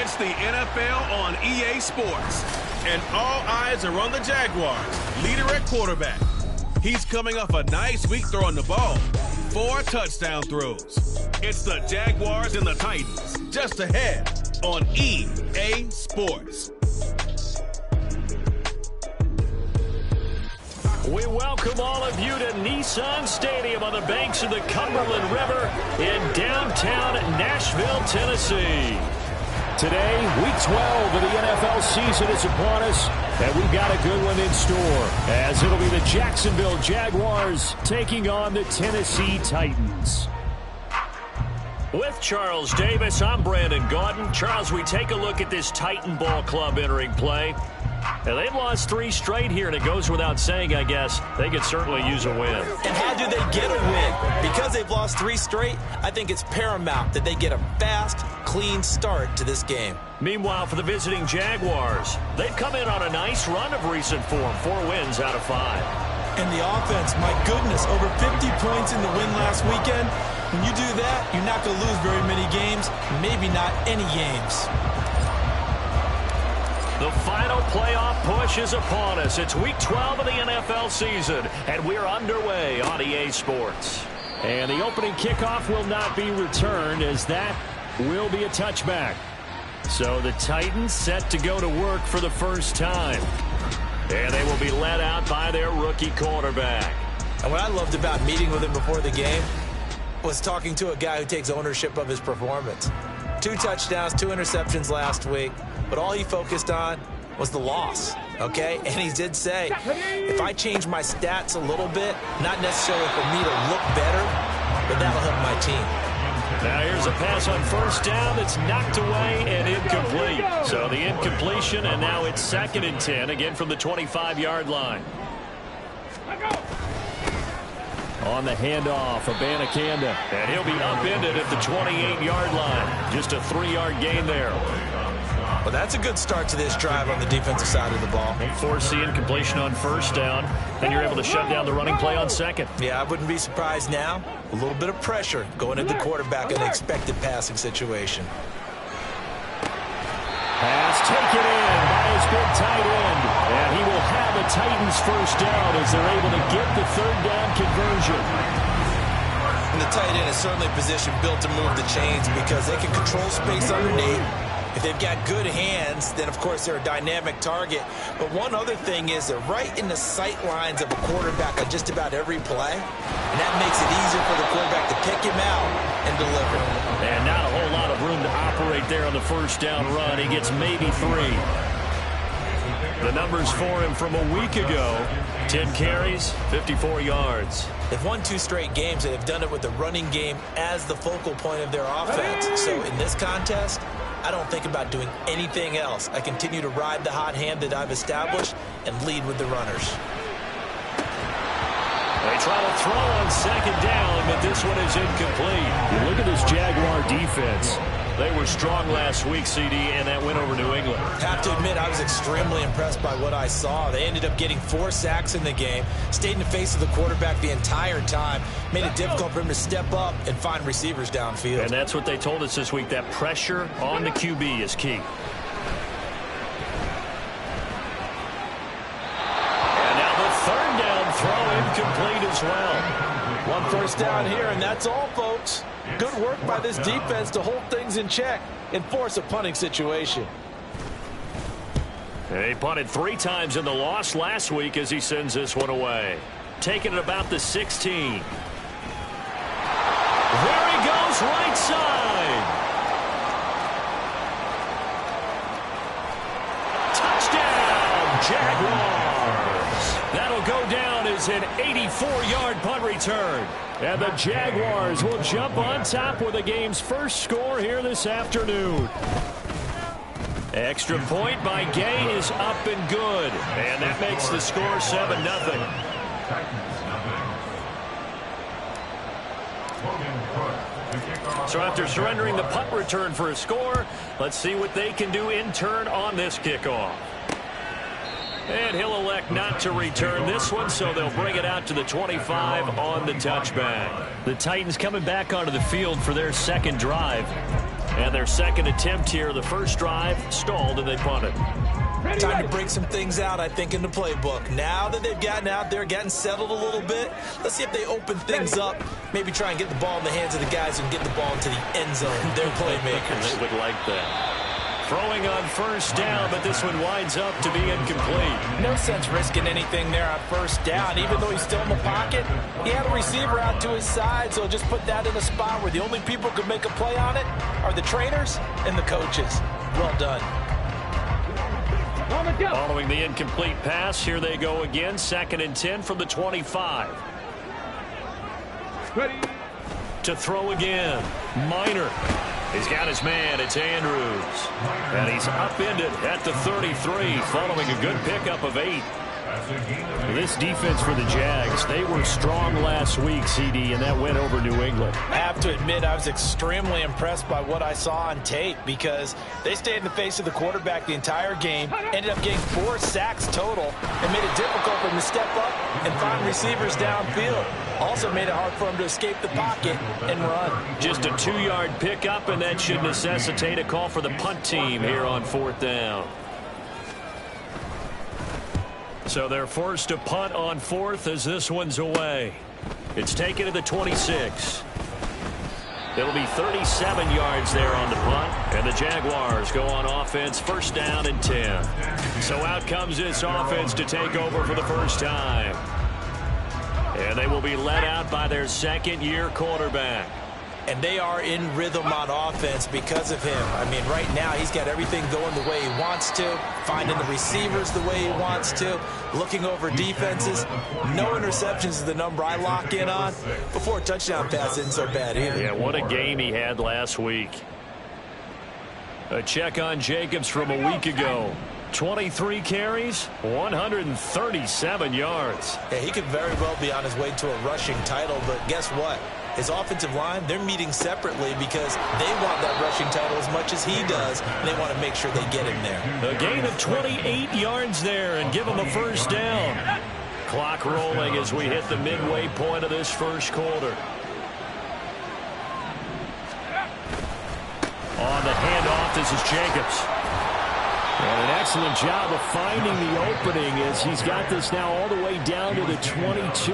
It's the NFL on EA Sports. And all eyes are on the Jaguars, leader at quarterback. He's coming off a nice week throwing the ball. 4 touchdown throws. It's the Jaguars and the Titans, just ahead on EA Sports. We welcome all of you to Nissan Stadium on the banks of the Cumberland River in downtown Nashville, Tennessee. Today, week 12 of the NFL season is upon us, and we've got a good one in store, as it'll be the Jacksonville Jaguars taking on the Tennessee Titans. With Charles Davis, I'm Brandon Gaudin. Charles, we take a look at this Titan ball club entering play. And they've lost 3 straight here, and it goes without saying, I guess, they could certainly use a win. And how do they get a win? Because they've lost 3 straight, I think it's paramount that they get a fast, clean start to this game. Meanwhile, for the visiting Jaguars, they've come in on a nice run of recent form, 4 wins out of 5. And the offense, my goodness, over 50 points in the win last weekend. When you do that, you're not going to lose very many games, maybe not any games. The final playoff push is upon us. It's week 12 of the NFL season, and we're underway on EA Sports. And the opening kickoff will not be returned, as that will be a touchback. So the Titans set to go to work for the first time. And they will be led out by their rookie quarterback. And what I loved about meeting with him before the game was talking to a guy who takes ownership of his performance. 2 touchdowns, 2 interceptions last week. But all he focused on was the loss, okay? And he did say, if I change my stats a little bit, not necessarily for me to look better, but that'll help my team. Now here's a pass on first down that's knocked away and incomplete. So the incompletion, and now it's 2nd and 10, again from the 25-yard line. On the handoff, Abanikanda. And he'll be upended at the 28-yard line. Just a 3-yard gain there. Well, that's a good start to this drive on the defensive side of the ball. Force the incompletion on first down. Then you're able to shut down the running play on 2nd. Yeah, I wouldn't be surprised now. A little bit of pressure going at the quarterback in an expected passing situation. Pass taken in by his big tight end. And he will have a Titans first down as they're able to get the 3rd down conversion. And the tight end is certainly a position built to move the chains because they can control space underneath. If they've got good hands, then, of course, they're a dynamic target. But one other thing is they're right in the sight lines of a quarterback on just about every play. And that makes it easier for the quarterback to pick him out and deliver. And not a whole lot of room to operate there on the first down run. He gets maybe 3. The numbers for him from a week ago, 10 carries, 54 yards. They've won 2 straight games, and they've done it with the running game as the focal point of their offense. So in this contest, I don't think about doing anything else. I continue to ride the hot hand that I've established and lead with the runners. They try to throw on 2nd down, but this one is incomplete. You look at this Jaguar defense. They were strong last week, CD, and that win over New England. Have to admit, I was extremely impressed by what I saw. They ended up getting 4 sacks in the game, stayed in the face of the quarterback the entire time, made it difficult for him to step up and find receivers downfield. And that's what they told us this week, that pressure on the QB is key. And now the 3rd down throw incomplete as well. 1 first down here, and that's all, folks. Good work by this defense to hold things in check and force a punting situation. He punted 3 times in the loss last week as he sends this one away. Taking it about the 16. There he goes, right side. Touchdown, Jaguars. That'll go down as an 84-yard punt return. And the Jaguars will jump on top with the game's first score here this afternoon. Extra point by Gay is up and good. And that makes the score 7-0. So after surrendering the punt return for a score, let's see what they can do in turn on this kickoff. And he'll elect not to return this one, so they'll bring it out to the 25 on the touchback. The Titans coming back onto the field for their second drive. And their second attempt here, the first drive, stalled and they punted. Time to break some things out, I think, in the playbook. Now that they've gotten out there, gotten settled a little bit, let's see if they open things up. Maybe try and get the ball in the hands of the guys who can get the ball into the end zone. They're playmakers. They would like that. Throwing on first down, but this one winds up to be incomplete. No sense risking anything there on first down. Even though he's still in the pocket, he had a receiver out to his side, so just put that in a spot where the only people who can make a play on it are the trainers and the coaches. Well done. Following the incomplete pass, here they go again. 2nd and 10 from the 25. Ready. To throw again. Minor. He's got his man. It's Andrews. And he's upended at the 33 following a good pickup of 8. This defense for the Jags, they were strong last week, CD, and that went over New England. I have to admit, I was extremely impressed by what I saw on tape because they stayed in the face of the quarterback the entire game, ended up getting 4 sacks total, and made it difficult for him to step up and find receivers downfield. Also made it hard for him to escape the pocket and run. Just a 2-yard pickup, and that should necessitate a call for the punt team here on 4th down. So they're forced to punt on 4th as this one's away. It's taken to the 26. It'll be 37 yards there on the punt, and the Jaguars go on offense 1st down and 10. So out comes this offense to take over for the first time. And they will be led out by their 2nd-year quarterback. And they are in rhythm on offense because of him. I mean, right now, he's got everything going the way he wants to, finding the receivers the way he wants to, looking over defenses. No interceptions is the number I lock in on. Before a touchdown pass isn't so bad either. Yeah, what a game he had last week. A check on Jacobs from a week ago. 23 carries, 137 yards. Yeah, he could very well be on his way to a rushing title, but guess what? His offensive line, they're meeting separately because they want that rushing title as much as he does, and they want to make sure they get him there. A gain of 28 yards there and give him a first down. Clock rolling as we hit the midway point of this first quarter. On the handoff, this is Jacobs. And an excellent job of finding the opening as he's got this now all the way down to the 22.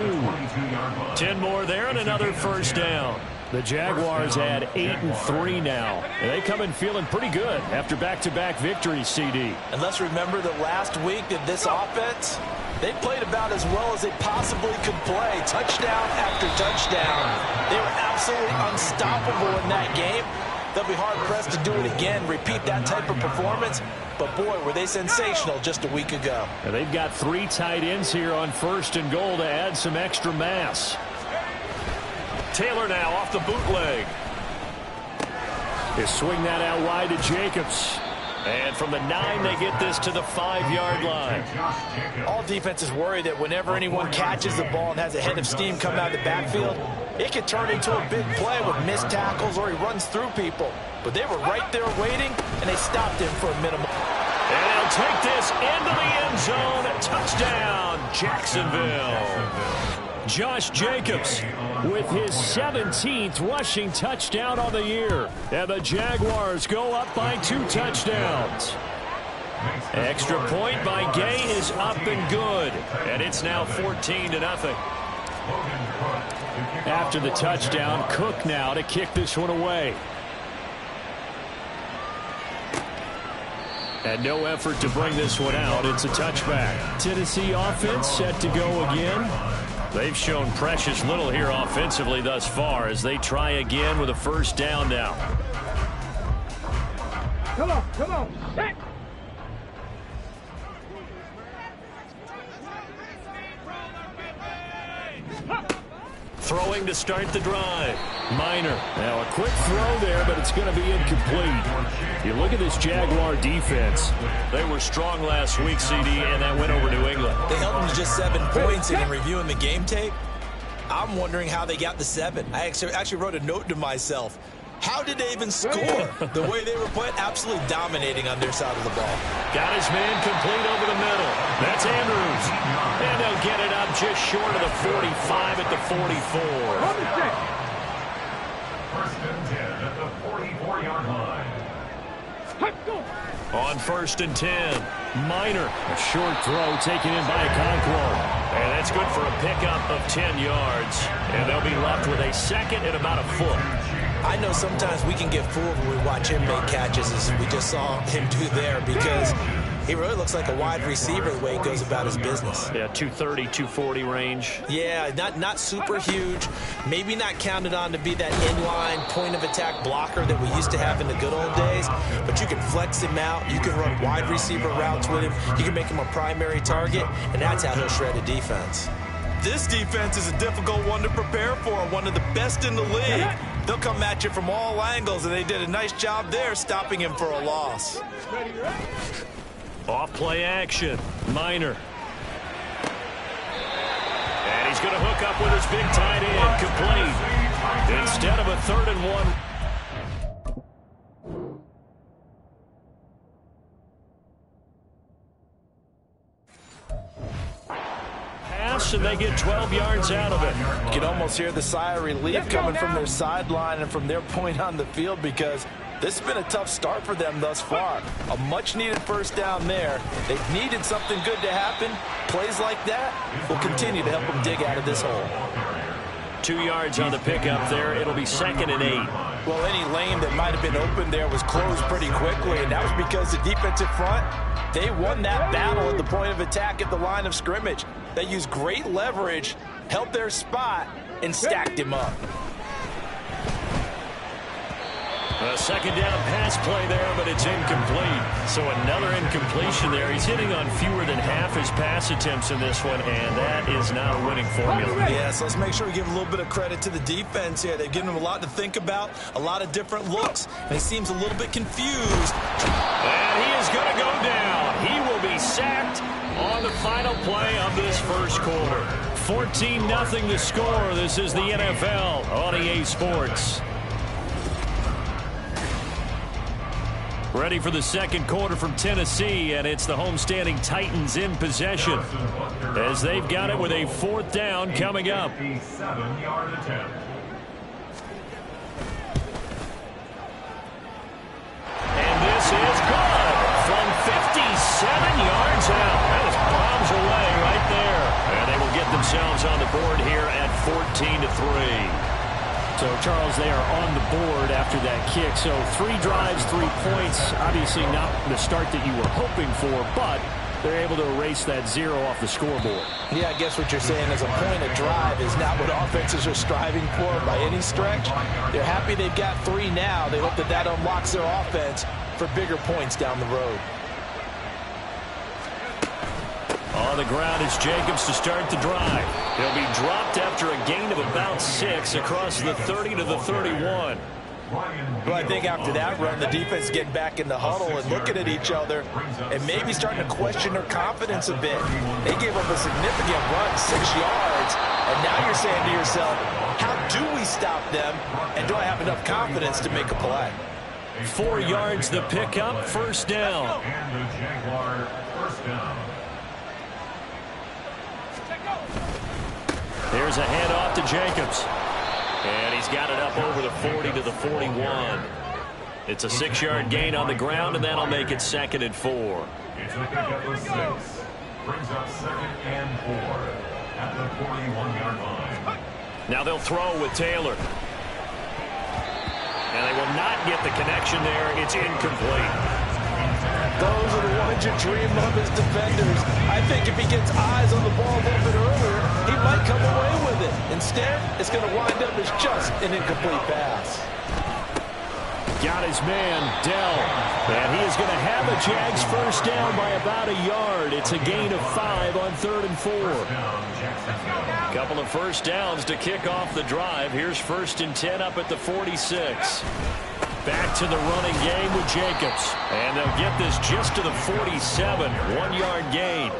10 more there and another first down. The Jaguars add 8-3 now. And they come in feeling pretty good after back-to-back victories, CD. And let's remember that last week that this offense, they played about as well as they possibly could play. Touchdown after touchdown. They were absolutely unstoppable in that game. They'll be hard-pressed to do it again, repeat that type of performance. But, boy, were they sensational just a week ago. And they've got 3 tight ends here on 1st and goal to add some extra mass. Taylor now off the bootleg. They swing that out wide to Jacobs. And from the 9, they get this to the 5-yard line. All defenses worry that whenever anyone catches the ball and has a head of steam come out of the backfield, it could turn into a big play with missed tackles or he runs through people. But they were right there waiting, and they stopped him for a minimum. And they'll take this into the end zone. Touchdown, Jacksonville. Josh Jacobs with his 17th rushing touchdown on the year. And the Jaguars go up by 2 touchdowns. Extra point by Gay is up and good. And it's now 14-0. After the touchdown, Cook now to kick this one away. And no effort to bring this one out. It's a touchback. Tennessee offense set to go again. They've shown precious little here offensively thus far as they try again with a first down now. Come on, come on. Hey. Throwing to start the drive. Minor. Now a quick throw there, but it's going to be incomplete. You look at this Jaguar defense. They were strong last week, CD, and that went over New England. They held them to just 7 points, and in reviewing the game tape, I'm wondering how they got the 7. I actually wrote a note to myself. How did they even score? The way they were playing, absolutely dominating on their side of the ball. Got his man complete over the middle. That's Andrews. And they'll get it up just short of the 45 at the 44. First and 10 at the 44-yard line. On 1st and 10, Minor. A short throw taken in by Okonkwo. And that's good for a pickup of 10 yards. And they'll be left with a second and about a foot. I know sometimes we can get fooled when we watch him make catches, as we just saw him do there, because he really looks like a wide receiver the way he goes about his business. Yeah, 230, 240 range. Yeah, not super huge. Maybe not counted on to be that inline point-of-attack blocker that we used to have in the good old days, but you can flex him out. You can run wide receiver routes with him. You can make him a primary target, and that's how he'll shred a defense. This defense is a difficult one to prepare for, one of the best in the league. They'll come at you from all angles, and they did a nice job there stopping him for a loss. Off play action. Minor. And he's going to hook up with his big tight end. Complete. Instead of a 3rd and 1. And they get 12 yards out of it. You can almost hear the sigh of relief coming from their sideline and from their point on the field, because this has been a tough start for them thus far. A much-needed first down there. They've needed something good to happen. Plays like that will continue to help them dig out of this hole. 2 yards on the pickup there. It'll be 2nd and 8. Well, any lane that might have been open there was closed pretty quickly, and that was because the defensive front, they won that battle at the point of attack at the line of scrimmage. They used great leverage, held their spot, and stacked him up. A 2nd down pass play there, but it's incomplete. So another incompletion there. He's hitting on fewer than half his pass attempts in this one, and that is not a winning formula. Yeah, so let's make sure we give a little bit of credit to the defense here. They've given him a lot to think about, a lot of different looks, and he seems a little bit confused. And he is going to go down. He will be sacked on the final play of this first quarter. 14-0 the score. This is the NFL on EA Sports. Ready for the second quarter from Tennessee, and it's the homestanding Titans in possession as they've got it with a 4th down coming up. 57-yard attempt. And this is good from 57 yards out. That was bombs away right there. And they will get themselves on the board here at 14-3. So, Charles, they are on the board after that kick. So 3 drives, 3 points. Obviously not the start that you were hoping for, but they're able to erase that 0 off the scoreboard. Yeah, I guess what you're saying is a point of drive is not what offenses are striving for by any stretch. They're happy they've got 3 now. They hope that that unlocks their offense for bigger points down the road. On the ground, it's Jacobs to start the drive. He'll be dropped after a gain of about 6 across the 30 to the 31. Well, I think after that run, the defense getting back in the huddle and looking at each other and maybe starting to question their confidence a bit. They gave up a significant run, 6 yards, and now you're saying to yourself, how do we stop them, and do I have enough confidence to make a play? 4 yards the pickup, 1st down. And the Jaguar first down. There's a handoff to Jacobs. And he's got it up over the 40 to the 41. It's a 6-yard gain on the ground, and that'll make it 2nd and 4. It's a pickup of 6. Brings up 2nd and 4 at the 41-yard line. Now they'll throw with Taylor. And they will not get the connection there. It's incomplete. Those are the ones you dream of as defenders. I think if he gets eyes on the ball a little bit earlier, he might come away with it. Instead, it's going to wind up as just an incomplete pass. Got his man, Dell. And he is going to have a Jags first down by about a yard. It's a gain of 5 on 3rd and 4. Couple of first downs to kick off the drive. Here's 1st and 10 up at the 46. Back to the running game with Jacobs. And they'll get this just to the 47. 1-yard gain.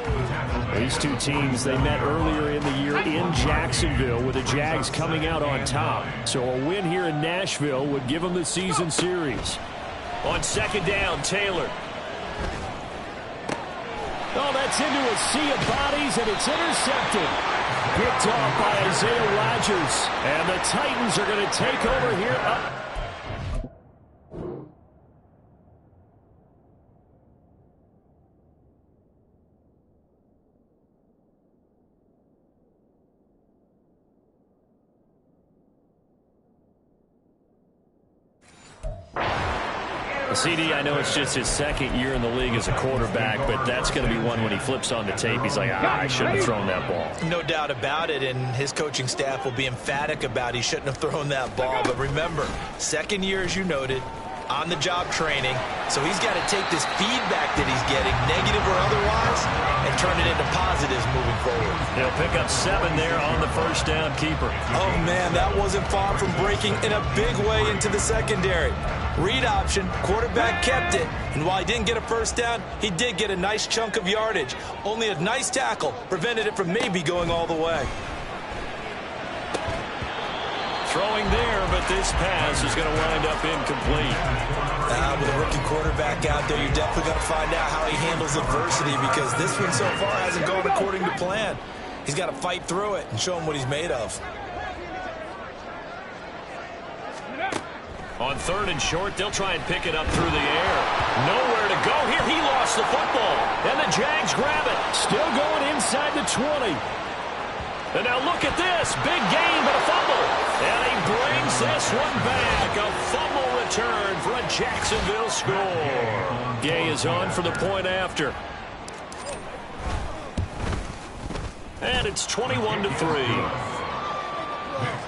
These two teams, they met earlier in the year in Jacksonville with the Jags coming out on top. So a win here in Nashville would give them the season series. On 2nd down, Taylor. Oh, that's into a sea of bodies, and it's intercepted. Picked off by Isaiah Rodgers. And the Titans are going to take over here. CD, I know it's just his second year in the league as a quarterback, but that's going to be one when he flips on the tape. He's like, I shouldn't have thrown that ball. No doubt about it, and his coaching staff will be emphatic about he shouldn't have thrown that ball. But remember, second year, as you noted, on-the-job training, so he's got to take this feedback that he's getting, negative or otherwise, and turn it into positives moving forward. He'll pick up 7 there on the first down keeper. Oh, man, that wasn't far from breaking in a big way into the secondary. Read option, quarterback kept it, and while he didn't get a first down, he did get a nice chunk of yardage. Only a nice tackle prevented it from maybe going all the way. Throwing there, but this pass is going to wind up incomplete. With a rookie quarterback out there, you're definitely going to find out how he handles adversity, because this one so far hasn't gone according to plan. He's got to fight through it and show him what he's made of. On 3rd and short, they'll try and pick it up through the air. Nowhere to go here. He lost the football, and the Jags grab it. Still going inside the 20. And now look at this. Big gain, but a fumble. And he brings this one back. A fumble return for a Jacksonville score. Gay is on for the point after. And it's 21-3.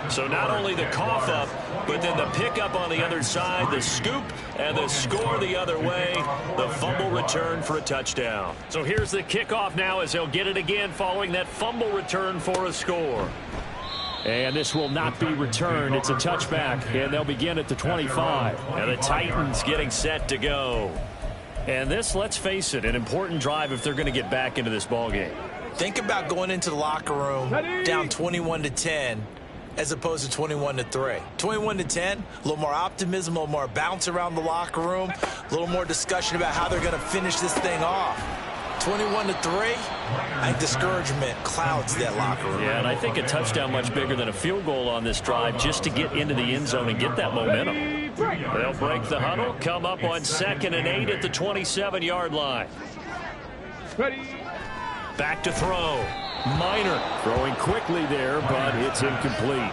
So not only the cough up, but then the pickup on the other side, the scoop, and the score the other way. The fumble return for a touchdown. So here's the kickoff now as they'll get it again following that fumble return for a score. And this will not be returned. It's a touchback, and they'll begin at the 25. And the Titans getting set to go. And this, let's face it, an important drive if they're going to get back into this ballgame. Think about going into the locker room down 21-10. As opposed to 21-3. 21-10, a little more optimism, a little more bounce around the locker room, a little more discussion about how they're going to finish this thing off. 21-3, I think discouragement clouds that locker room. Yeah, and I think a touchdown much bigger than a field goal on this drive just to get into the end zone and get that momentum. They'll break the huddle, come up on 2nd and 8 at the 27-yard line. Back to throw. Minor throwing quickly there, but it's incomplete.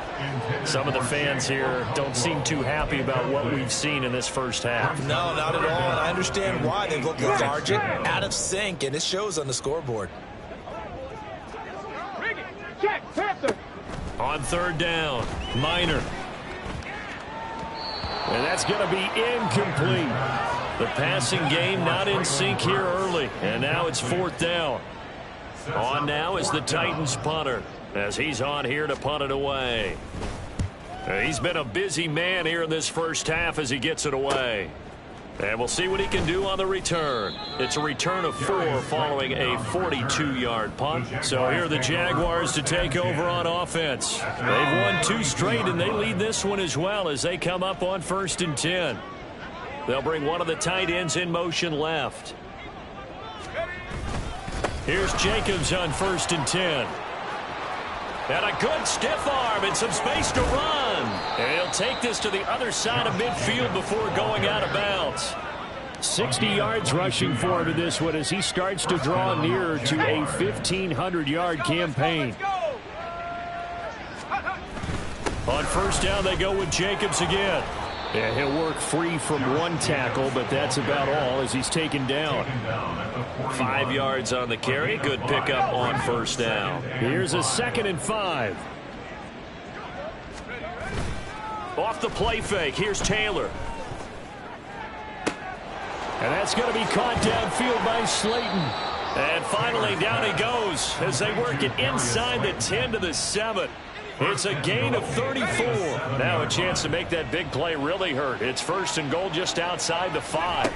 Some of the fans here don't seem too happy about what we've seen in this first half. No, not at all, and I understand why. They've looked lethargic, out of sync, and it shows on the scoreboard. On 3rd down, Minor. And that's going to be incomplete. The passing game not in sync here early, and now it's 4th down. On now is the Titans punter as he's on here to punt it away. He's been a busy man here in this first half as he gets it away. And we'll see what he can do on the return. It's a return of 4 following a 42-yard punt. So here are the Jaguars to take over on offense. They've won 2 straight, and they lead this one as well as they come up on 1st and 10. They'll bring one of the tight ends in motion left. Here's Jacobs on 1st and 10. And a good stiff arm and some space to run. And he'll take this to the other side of midfield before going out of bounds. 60 yards rushing for him in this one as he starts to draw nearer to a 1,500-yard campaign. On 1st down, they go with Jacobs again. Yeah, he'll work free from one tackle, but that's about all as he's taken down. 5 yards on the carry. Good pickup on 1st down. Here's a 2nd and 5. Off the play fake. Here's Taylor. And that's going to be caught downfield by Slayton. And finally, down he goes as they work it inside the 10 to the 7. It's a gain of 34. Now a chance to make that big play really hurt. It's 1st and goal just outside the 5.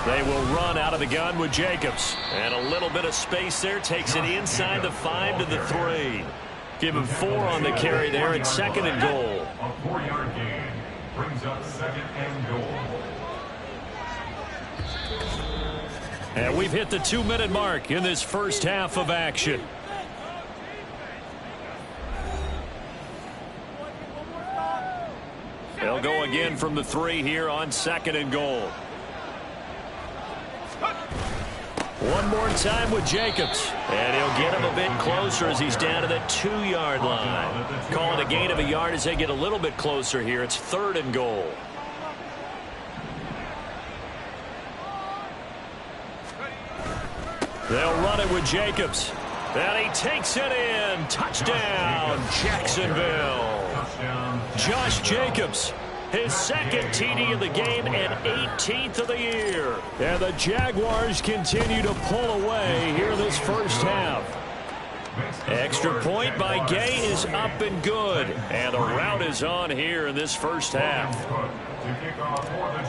They will run out of the gun with Jacobs. And a little bit of space there. Takes it inside the 5 to the 3. Give him 4 on the carry there at 2nd and goal. A 4-yard gain brings up 2nd and goal. And we've hit the 2-minute mark in this first half of action. They'll go again from the 3 here on 2nd and goal. One more time with Jacobs. And he'll get him a bit closer as he's down to the 2-yard line. Calling a gain of a yard as they get a little bit closer here. It's 3rd and goal. They'll run it with Jacobs. And he takes it in. Touchdown, Jacksonville. Josh Jacobs, his second TD of the game and 18th of the year. And the Jaguars continue to pull away here in this first half. Extra point by Gay is up and good. And the route is on here in this first half.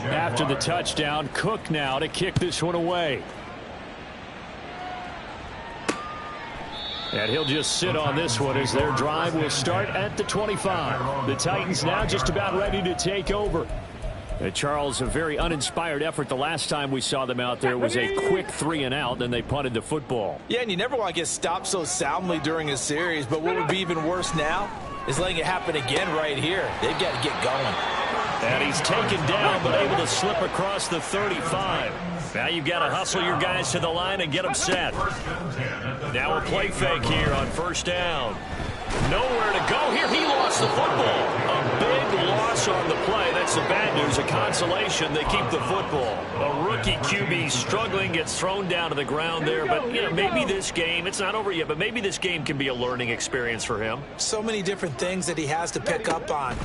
After the touchdown, Cook now to kick this one away. And he'll just sit on this one as their drive will start at the 25. The Titans now just about ready to take over. Charles, a very uninspired effort the last time we saw them out there was a quick 3-and-out, then they punted the football. Yeah, and you never want to get stopped so soundly during a series, but what would be even worse now is letting it happen again right here. They've got to get going. And he's taken down but able to slip across the 35. Now you've got to hustle your guys to the line and get them set. Now a play fake here on first down. Nowhere to go here. He lost the football. A big loss on the play. That's the bad news. A consolation, they keep the football. A rookie QB struggling, gets thrown down to the ground there. But, you know, maybe this game, it's not over yet, but maybe this game can be a learning experience for him. So many different things that he has to pick up on.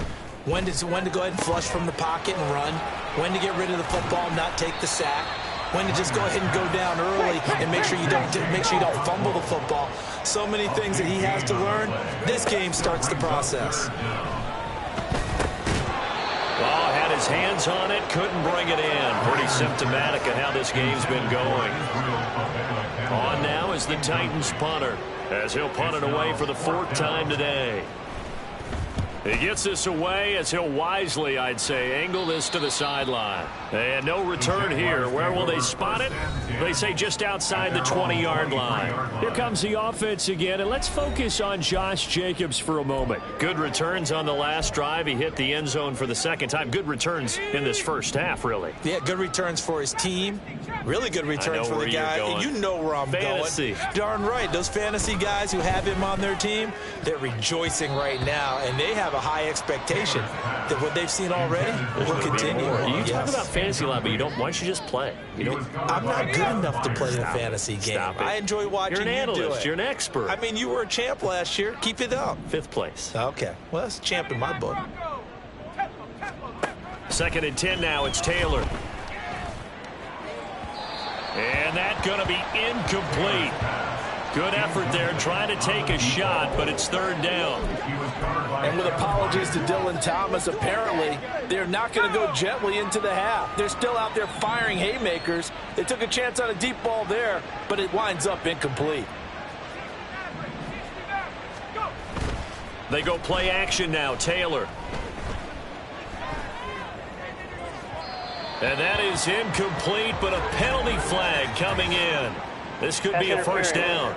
When to go ahead and flush from the pocket and run. When to get rid of the football and not take the sack. When to just go ahead and go down early and make sure you don't fumble the football. So many things that he has to learn. This game starts the process. Ball had his hands on it, couldn't bring it in. Pretty symptomatic of how this game's been going. On now is the Titans punter, as he'll punt it away for the 4th time today. He gets this away as he'll wisely, I'd say, angle this to the sideline. And no return here. Where will they spot it? They say just outside the 20-yard line. Here comes the offense again, and let's focus on Josh Jacobs for a moment. Good returns on the last drive. He hit the end zone for the 2nd time. Good returns in this first half, really. Yeah, good returns for his team. Really good returns for the guy. You know where I'm fantasy. Going. Darn right. Those fantasy guys who have him on their team, they're rejoicing right now, and they have a high expectation that what they've seen already will continue. You talk about fantasy a lot, but you don't. Why don't you just play? You don't. I'm not good enough to play in a fantasy game. I enjoy watching you do it. You're an analyst. You're an expert. I mean, you were a champ last year. Keep it up. 5th place. Okay. Well, that's a champ in my book. 2nd and 10 now. It's Taylor. And that's going to be incomplete. Good effort there, trying to take a shot, but it's 3rd down. And with apologies to Dylan Thomas, apparently they're not going to go gently into the half. They're still out there firing haymakers. They took a chance on a deep ball there, but it winds up incomplete. They go play action now, Taylor. And that is incomplete, but a penalty flag coming in. This could be a 1st down.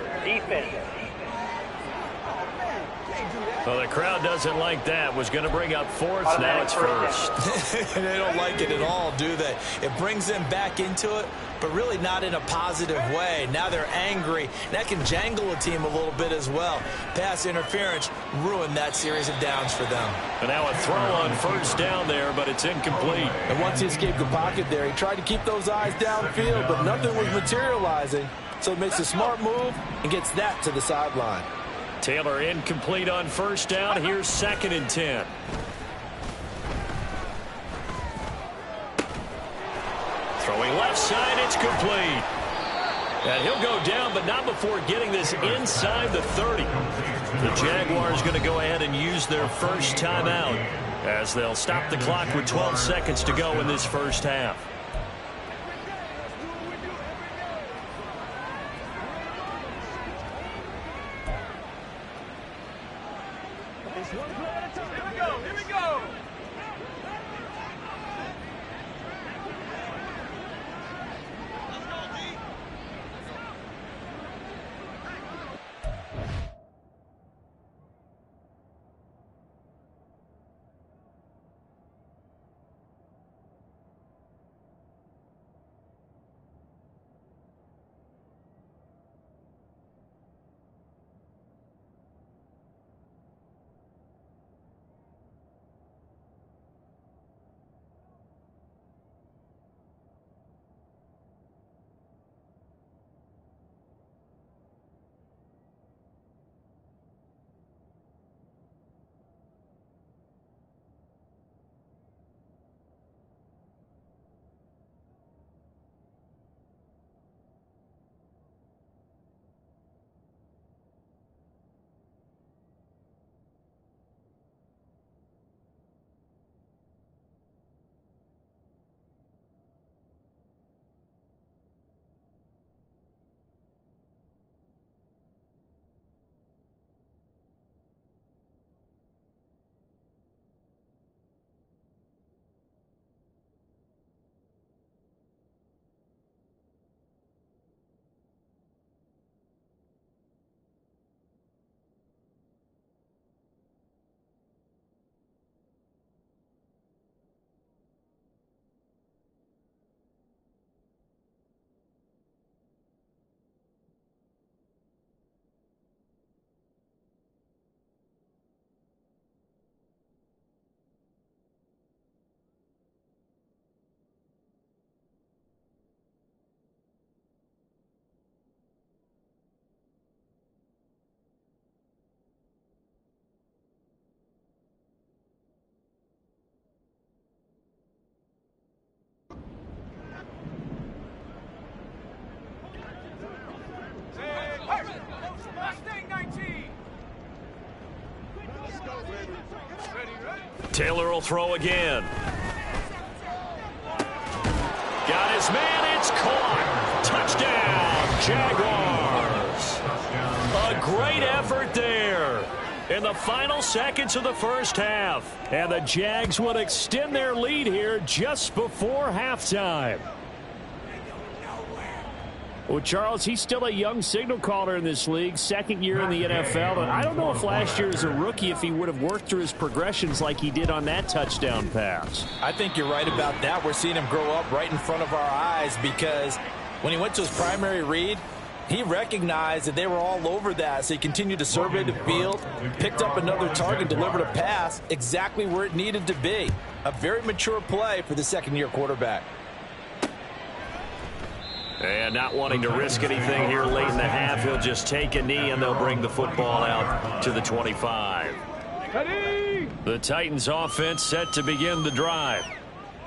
Well, the crowd doesn't like that. Was going to bring up 4th. Now it's 1st. They don't like it at all, do they? It brings them back into it, but really not in a positive way. Now they're angry. That can jangle a team a little bit as well. Pass interference ruined that series of downs for them. And now a throw on 1st down there, but it's incomplete. And once he escaped the pocket there, he tried to keep those eyes downfield, but nothing was materializing. So he makes a smart move and gets that to the sideline. Taylor incomplete on 1st down. Here's 2nd and 10. Throwing left side, it's complete. And he'll go down, but not before getting this inside the 30. The Jaguars going to go ahead and use their first timeout as they'll stop the clock with 12 seconds to go in this first half. Here we go. Taylor will throw again. Got his man. It's caught. Touchdown, Jaguars. A great effort there in the final seconds of the first half. And the Jags would extend their lead here just before halftime. Well, Charles, he's still a young signal caller in this league, second year in the NFL. And I don't know if last year as a rookie if he would have worked through his progressions like he did on that touchdown pass. I think you're right about that. We're seeing him grow up right in front of our eyes because when he went to his primary read, he recognized that they were all over that, so he continued to survey the field, picked up another target, delivered a pass exactly where it needed to be. A very mature play for the second-year quarterback. And not wanting to risk anything here late in the half, he'll just take a knee and they'll bring the football out to the 25. The Titans offense set to begin the drive.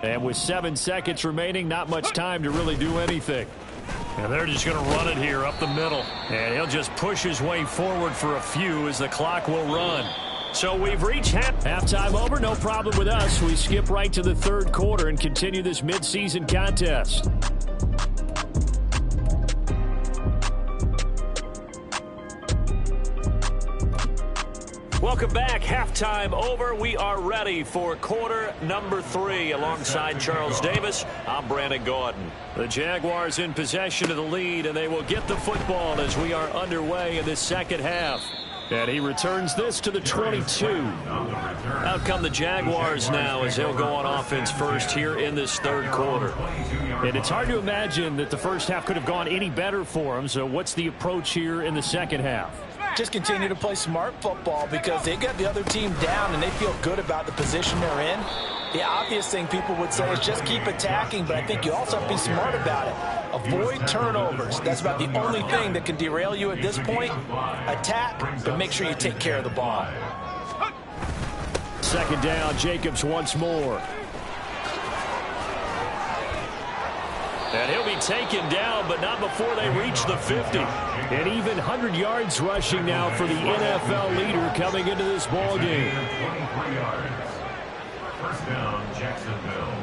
And with 7 seconds remaining, not much time to really do anything. And they're just going to run it here up the middle. And he'll just push his way forward for a few as the clock will run. So we've reached halftime over. No problem with us. We skip right to the third quarter and continue this midseason contest. Welcome back. Halftime over. We are ready for quarter number 3. Alongside Charles Davis, I'm Brandon Gordon. The Jaguars in possession of the lead, and they will get the football as we are underway in this second half. And he returns this to the 22. Out come the Jaguars now as they'll go on offense first here in this third quarter. And it's hard to imagine that the first half could have gone any better for them. So what's the approach here in the second half? Just continue to play smart football because they got the other team down and they feel good about the position they're in. The obvious thing people would say is just keep attacking, but I think you also have to be smart about it. Avoid turnovers. That's about the only thing that can derail you at this point. Attack, but make sure you take care of the ball. Second down, Jacobs once more. And he'll be taken down, but not before they reach the 50. And even 100 yards rushing now for the NFL leader coming into this ball game. 23 yards. First down, Jacksonville.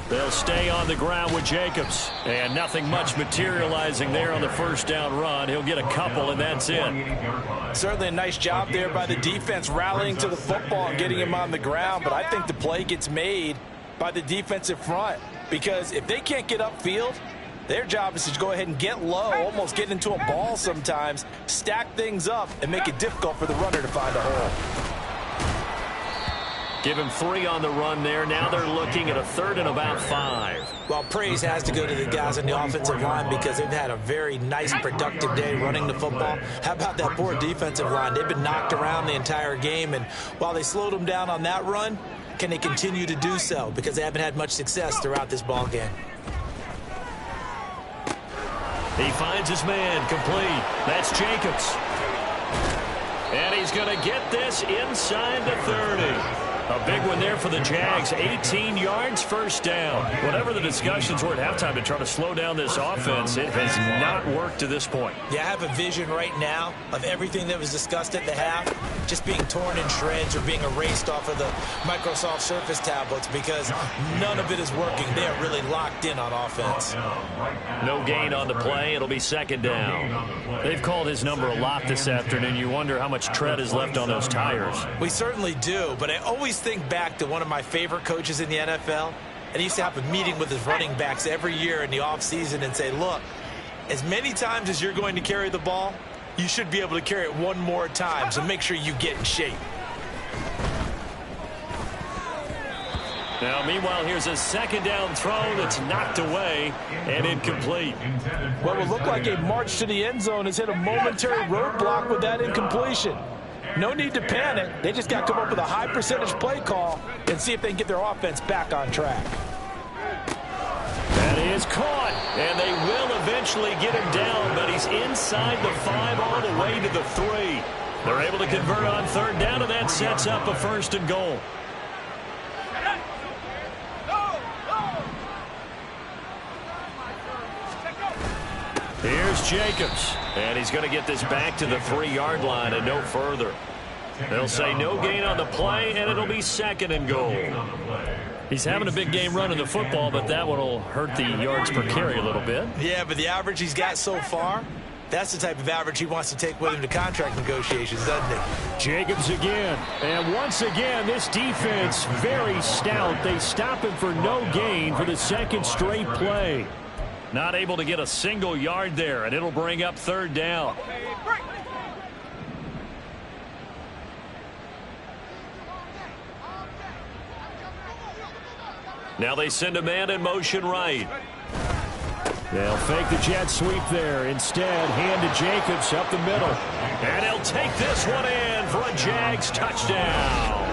They'll stay on the ground with Jacobs. And nothing much materializing there on the first down run. He'll get a couple, and that's it. Certainly a nice job there by the defense rallying to the football and getting him on the ground. But I think the play gets made by the defensive front. Because if they can't get upfield, their job is to go ahead and get low, almost get into a ball sometimes, stack things up, and make it difficult for the runner to find a hole. Give him 3 on the run there. Now they're looking at a third and about 5. Well, praise has to go to the guys on the offensive line because they've had a very nice, productive day running the football. How about that poor defensive line? They've been knocked around the entire game, and while they slowed them down on that run, can they continue to do so? Because they haven't had much success throughout this ball game. He finds his man, complete. That's Jacobs. And he's going to get this inside the 30. A big one there for the Jags. 18 yards, first down. Whatever the discussions were at halftime to try to slow down this offense, it has not worked to this point. Yeah, I have a vision right now of everything that was discussed at the half just being torn in shreds or being erased off of the Microsoft Surface tablets because none of it is working. They are really locked in on offense. No gain on the play. It'll be second down. They've called his number a lot this afternoon. You wonder how much tread is left on those tires. We certainly do, but I always think back to one of my favorite coaches in the NFL, and he used to have a meeting with his running backs every year in the offseason and say, look, as many times as you're going to carry the ball, you should be able to carry it one more time, so make sure you get in shape. Now, meanwhile, here's a second down throw that's knocked away and incomplete. What will look like a march to the end zone has hit a momentary roadblock with that incompletion. No need to panic. They just got to come up with a high percentage play call and see if they can get their offense back on track. That is caught, and they will eventually get him down, but he's inside the 5 all the way to the 3. They're able to convert on third down, and that sets up a first and goal. Here's Jacobs, and he's going to get this back to the 3-yard line and no further. They'll say no gain on the play, and it'll be second and goal. He's having a big game running the football, but that one will hurt the yards per carry a little bit. Yeah, but the average he's got so far, that's the type of average he wants to take with him to contract negotiations, doesn't he? Jacobs again. And once again, this defense very stout. They stop him for no gain for the second straight play. Not able to get a single yard there, and it'll bring up third down. Now they send a man in motion right. They'll fake the jet sweep there. Instead, hand to Jacobs up the middle. And he'll take this one in for a Jags touchdown.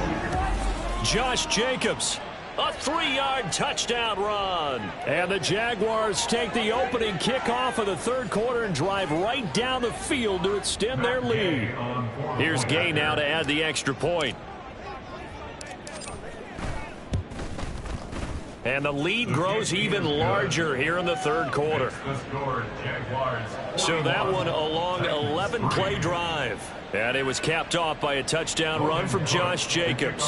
Josh Jacobs. A 3-yard touchdown run. And the Jaguars take the opening kickoff of the third quarter and drive right down the field to extend their lead. Here's Gay now to add the extra point. And the lead grows even larger here in the third quarter. So that one a long 11-play drive. And it was capped off by a touchdown run from Josh Jacobs.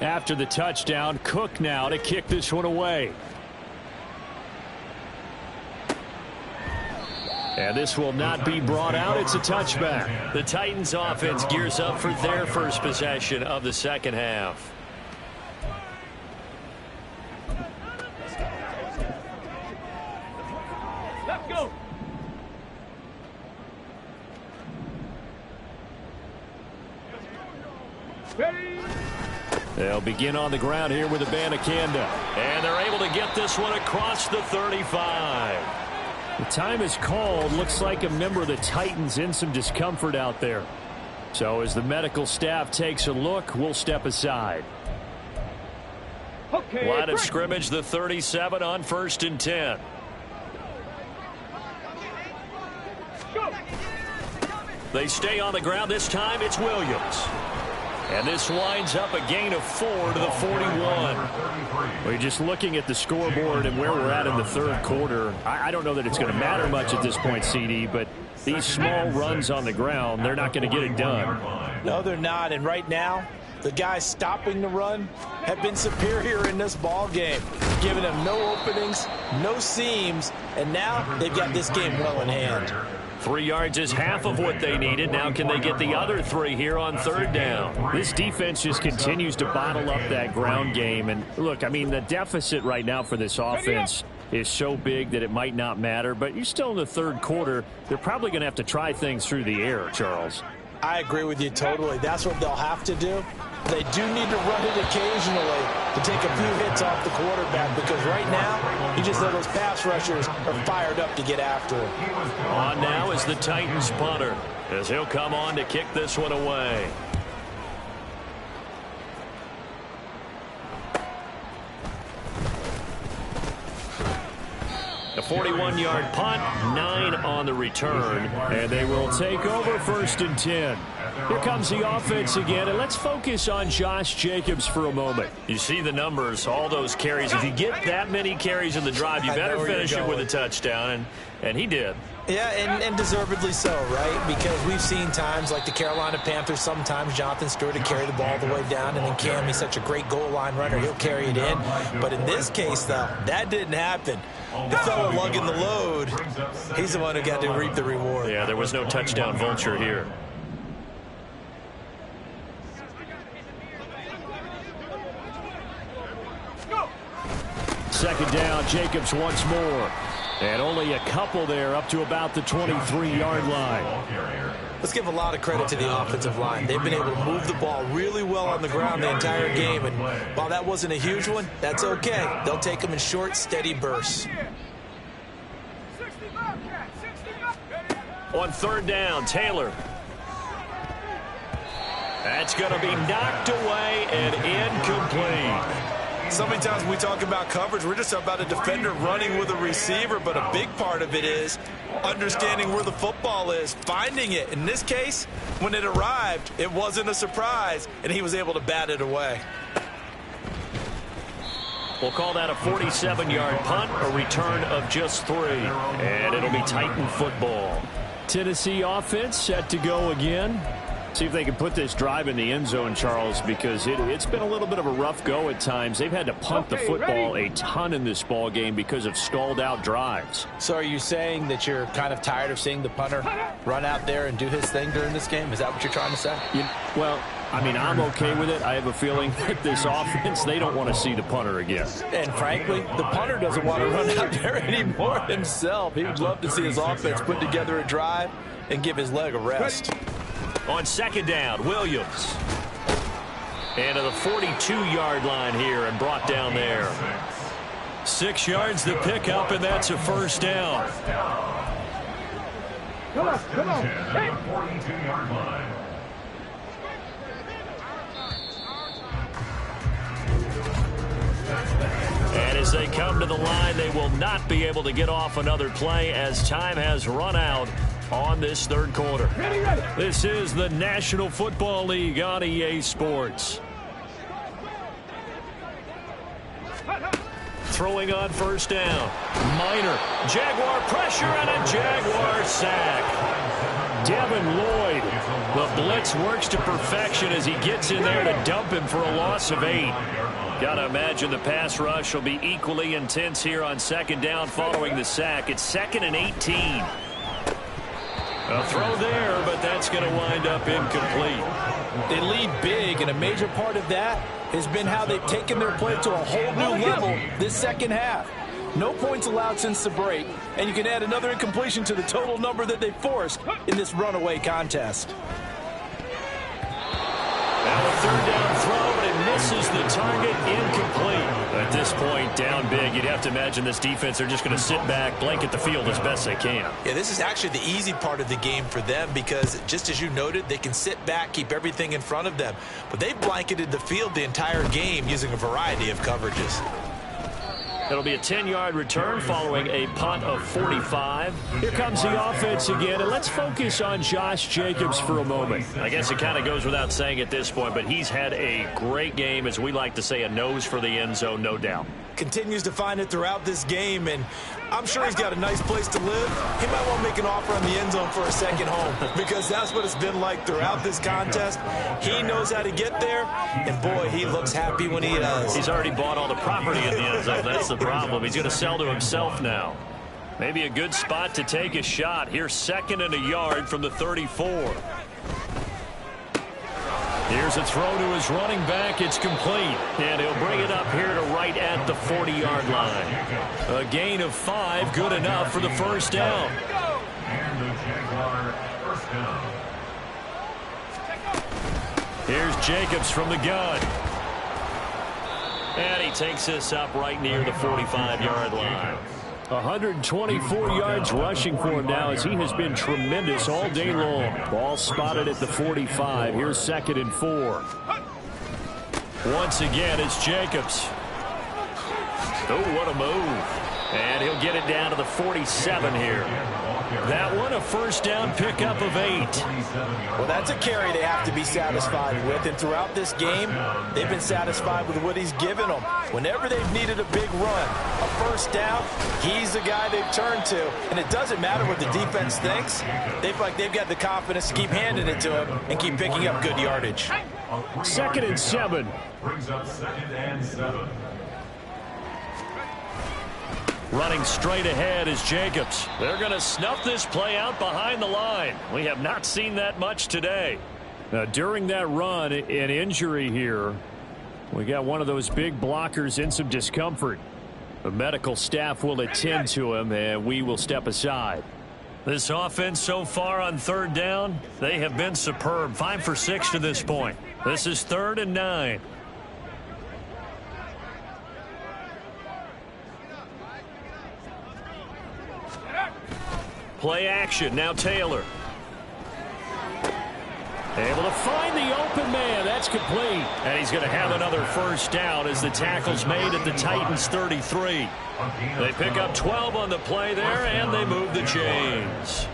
After the touchdown, Cook now to kick this one away. And this will not be brought out. It's a touchback. The Titans offense gears up for their first possession of the second half. Let's go. Ready? They'll begin on the ground here with Abanikanda. And they're able to get this one across the 35. The time is called. Looks like a member of the Titans in some discomfort out there. So as the medical staff takes a look, we'll step aside. Okay, Line of scrimmage, the 37 on 1st and 10. Go. They stay on the ground. This time it's Williams. And this winds up a gain of 4 to the 41. We're just looking at the scoreboard and where we're at in the third quarter. I don't know that it's going to matter much at this point, CD, but these small runs on the ground, they're not going to get it done. No, they're not. And right now, the guys stopping the run have been superior in this ball game, giving them no openings, no seams, and now they've got this game well in hand. 3 yards is half of what they needed. Now can they get the other 3 here on third down? This defense just continues to bottle up that ground game. And look, I mean, the deficit right now for this offense is so big that it might not matter. But you're still in the third quarter. They're probably going to have to try things through the air, Charles. I agree with you totally. That's what they'll have to do. They do need to run it occasionally to take a few hits off the quarterback, because right now, you just know those pass rushers are fired up to get after him. On now is the Titans punter, as he'll come on to kick this one away. A 41-yard punt, 9 on the return, and they will take over 1st and 10. Here comes the offense again, and let's focus on Josh Jacobs for a moment. You see the numbers, all those carries. If you get that many carries in the drive, you better finish it with a touchdown, and he did. Yeah, and deservedly so, right? Because we've seen times like the Carolina Panthers, sometimes Jonathan Stewart to carry the ball all the way down, and then Cam, he's such a great goal line runner, he'll carry it in. But in this case, though, that didn't happen. The fellow lugging the load, he's the one who got to reap the reward. Yeah, there was no touchdown vulture here. Second down, Jacobs once more. And only a couple there, up to about the 23-yard line. Let's give a lot of credit to the offensive line. They've been able to move the ball really well on the ground the entire game. And while that wasn't a huge one, that's okay. They'll take them in short, steady bursts. On 3rd down, Taylor. That's going to be knocked away and incomplete. So many times when we talk about coverage, we're just about a defender running with a receiver, but a big part of it is understanding where the football is, finding it. In this case, when it arrived, it wasn't a surprise, and he was able to bat it away. We'll call that a 47-yard punt, a return of just 3, and it'll be Titan football. Tennessee offense set to go again. See if they can put this drive in the end zone, Charles, because it's been a little bit of a rough go at times. They've had to punt the football a ton in this ball game because of stalled-out drives. So are you saying that you're kind of tired of seeing the punter run out there and do his thing during this game? Is that what you're trying to say? Well, I mean, I'm okay with it. I have a feeling that this offense, they don't want to see the punter again. And frankly, the punter doesn't want to run out there anymore himself. He would love to see his offense put together a drive and give his leg a rest. On 2nd down, Williams. And to the 42-yard line here and brought down there. 6 yards to pick up, and that's a 1st down. Come on. Hey. 42-yard line. And as they come to the line, they will not be able to get off another play as time has run out on this 3rd quarter. This is the National Football League on EA Sports. Throwing on 1st down. Minor. Jaguar pressure and a Jaguar sack. Devin Lloyd. The blitz works to perfection as he gets in there to dump him for a loss of 8. Got to imagine the pass rush will be equally intense here on 2nd down following the sack. It's 2nd and 18. A throw there, but that's going to wind up incomplete. They lead big, and a major part of that has been how they've taken their play to a whole new level this 2nd half. No points allowed since the break, and you can add another incompletion to the total number that they forced in this runaway contest. Now a 3rd down throw, but it misses the target, incomplete. At this point, down big, you'd have to imagine this defense are just going to sit back, blanket the field as best they can. Yeah, this is actually the easy part of the game for them because, just as you noted, they can sit back, keep everything in front of them. But they've blanketed the field the entire game using a variety of coverages. It'll be a 10-yard return following a punt of 45. Here comes the offense again, and let's focus on Josh Jacobs for a moment. I guess it kind of goes without saying at this point, but he's had a great game, as we like to say, a nose for the end zone, no doubt. Continues to find it throughout this game, and I'm sure he's got a nice place to live. He might want to make an offer on the end zone for a second home because that's what it's been like throughout this contest. He knows how to get there, and boy, he looks happy when he does. He's already bought all the property in the end zone. That's the problem. He's going to sell to himself now. Maybe a good spot to take a shot. Here's 2nd and a yard from the 34. Here's a throw to his running back. It's complete. And he'll bring it up here to right at the 40-yard line. A gain of 5, good enough for the 1st down. And the Jaguar 1st down. Here's Jacobs from the gun. And he takes this up right near the 45-yard line. 124 yards rushing for him now, as he has been tremendous all day long. Ball spotted at the 45. Here's 2nd and 4. Once again, it's Jacobs. Oh, what a move. And he'll get it down to the 47 here. That one, a first down pickup of 8. Well, that's a carry they have to be satisfied with. And throughout this game, they've been satisfied with what he's given them. Whenever they've needed a big run, a first down, he's the guy they've turned to. And it doesn't matter what the defense thinks. They feel like they've got the confidence to keep handing it to him and keep picking up good yardage. 2nd and 7. Brings up 2nd and 7. Running straight ahead is Jacobs. They're going to snuff this play out behind the line. We have not seen that much today. Now, during that run, an injury here. We got one of those big blockers in some discomfort. The medical staff will attend to him, and we will step aside. This offense so far on 3rd down, they have been superb. 5 for 6 to this point. This is 3rd and 9. Play action. Now Taylor. Able to find the open man. That's complete. And he's going to have another first down as the tackle's made at the Titans 33. They pick up 12 on the play there, and they move the chains.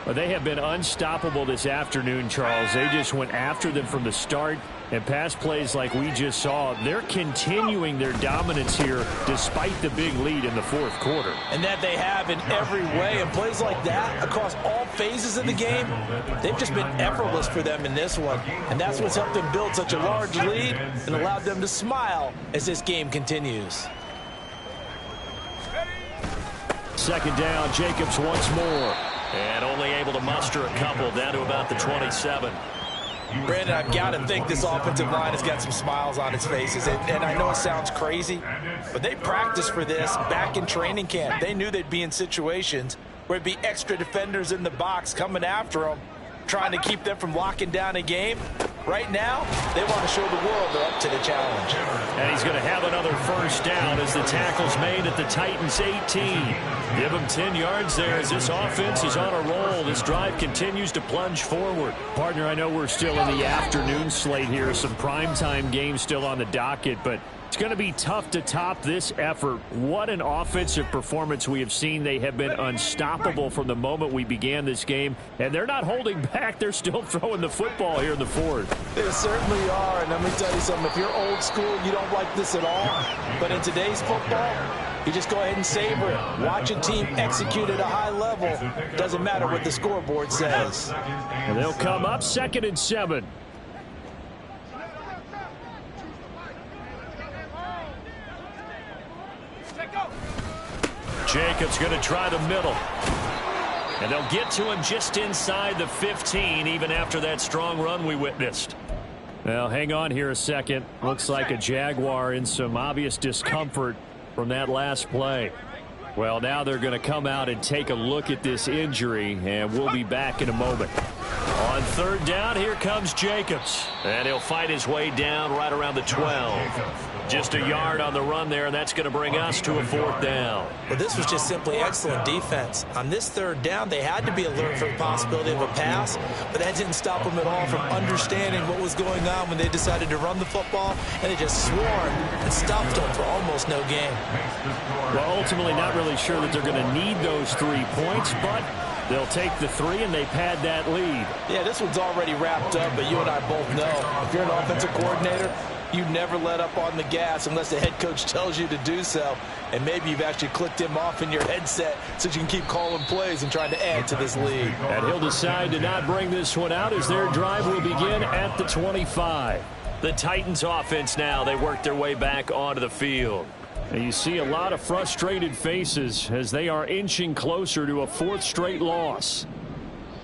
Well, they have been unstoppable this afternoon, Charles. They just went after them from the start. And pass plays like we just saw, they're continuing their dominance here despite the big lead in the 4th quarter. And that they have in every way. And plays like that across all phases of the game, they've just been effortless for them in this one. And that's what's helped them build such a large lead and allowed them to smile as this game continues. 2nd down, Jacobs once more. And only able to muster a couple down to about the 27. Brandon, I've got to think this offensive line has got some smiles on its faces. And I know it sounds crazy, but they practiced for this back in training camp. They knew they'd be in situations where it'd be extra defenders in the box coming after them, trying to keep them from locking down a game. Right now, they want to show the world they're up to the challenge. And he's going to have another first down as the tackle's made at the Titans 18. Give him 10 yards there as this offense is on a roll. This drive continues to plunge forward. Partner, I know we're still in the afternoon slate here. Some primetime games still on the docket, but it's going to be tough to top this effort. What an offensive performance we have seen. They have been unstoppable from the moment we began this game, and they're not holding back. They're still throwing the football here in the 4th. They certainly are, and let me tell you something. If you're old school, you don't like this at all. But in today's football, you just go ahead and savor it. Watch a team execute at a high level. Doesn't matter what the scoreboard says. And they'll come up 2nd and 7. Jacobs going to try the middle. And they'll get to him just inside the 15, even after that strong run we witnessed. Well, hang on here a second. Looks like a Jaguar in some obvious discomfort from that last play. Well, now they're going to come out and take a look at this injury, and we'll be back in a moment. On 3rd down, here comes Jacobs. And he'll fight his way down right around the 12. Just a yard on the run there, and that's going to bring us to a 4th down. Well, this was just simply excellent defense. On this 3rd down, they had to be alert for the possibility of a pass, but that didn't stop them at all from understanding what was going on when they decided to run the football, and they just swarmed and stuffed them for almost no gain. Well, ultimately not really sure that they're going to need those 3 points, but they'll take the 3 and they pad that lead. Yeah, this one's already wrapped up, but you and I both know if you're an offensive coordinator, you never let up on the gas unless the head coach tells you to do so. And maybe you've actually clicked him off in your headset so you can keep calling plays and trying to add to this lead. And he'll decide to not bring this one out as their drive will begin at the 25. The Titans offense now, they work their way back onto the field. And you see a lot of frustrated faces as they are inching closer to a 4th straight loss.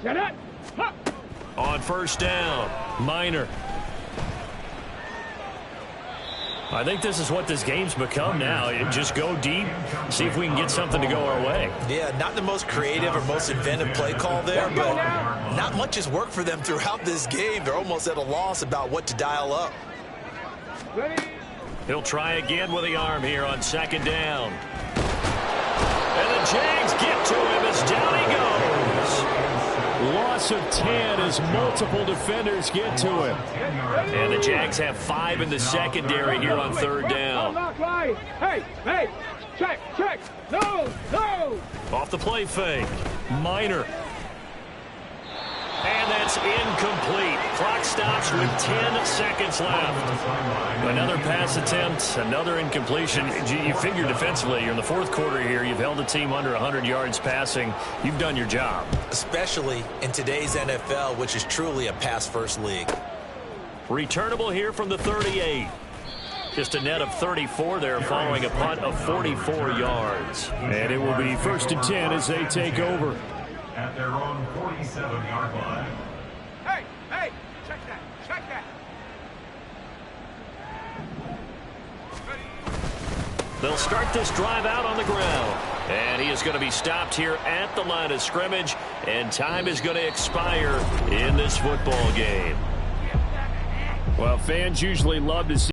On 1st down, Minor. I think this is what this game's become now. Just go deep, see if we can get something to go our way. Yeah, not the most creative or most inventive play call there, but not much has worked for them throughout this game. They're almost at a loss about what to dial up. He'll try again with the arm here on second down. And the Jags get to him as down he goes. Loss of 10 as multiple defenders get to him. And the Jags have 5 in the secondary here on third down. Hey, hey, check, no. Off the play fake. Minor. And that's incomplete. Clock stops with 10 seconds left. Another pass attempt, another incompletion. You figure defensively, you're in the fourth quarter here. You've held the team under 100 yards passing. You've done your job. Especially in today's NFL, which is truly a pass-first league. Returnable here from the 38. Just a net of 34 there following a punt of 44 yards. And it will be 1st and 10 as they take over. At their own 47-yard line. Hey, check that. They'll start this drive out on the ground. And he is going to be stopped here at the line of scrimmage. And time is going to expire in this football game. Well, fans usually love to see